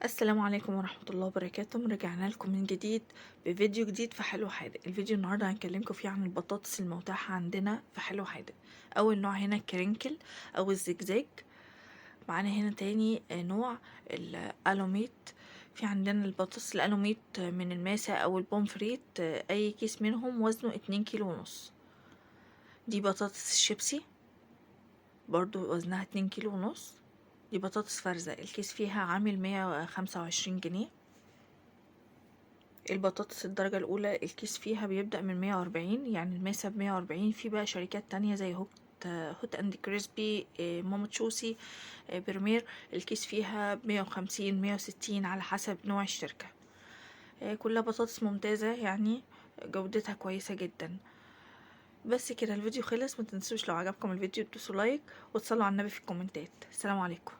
السلام عليكم ورحمة الله وبركاته. رجعنا لكم من جديد بفيديو جديد في حلو حادق. الفيديو النهاردة هنكلمكم فيه عن البطاطس المتاحة عندنا في حلو حادق. أول نوع هنا الكرنكل أو الزجزاج. معانا هنا تاني نوع الألوميت. في عندنا البطاطس الألوميت من الماسة أو البومفريت، أي كيس منهم وزنه 2 كيلو ونص. دي بطاطس الشيبسي برضو وزنها 2 كيلو ونص. دي بطاطس فرزة، الكيس فيها عامل 125 جنيه. البطاطس الدرجة الأولى الكيس فيها بيبدأ من 140، يعني الماسة ب140. في بقى شركات تانية زي هوت اند كريسبي، ماما تشوسي، برمير، الكيس فيها ب150 160 على حسب نوع الشركة. كلها بطاطس ممتازة، يعني جودتها كويسة جدا. بس كده الفيديو خلص. متنسوش لو عجبكم الفيديو تدوسوا لايك وتصلوا على النبي في الكومنتات. السلام عليكم.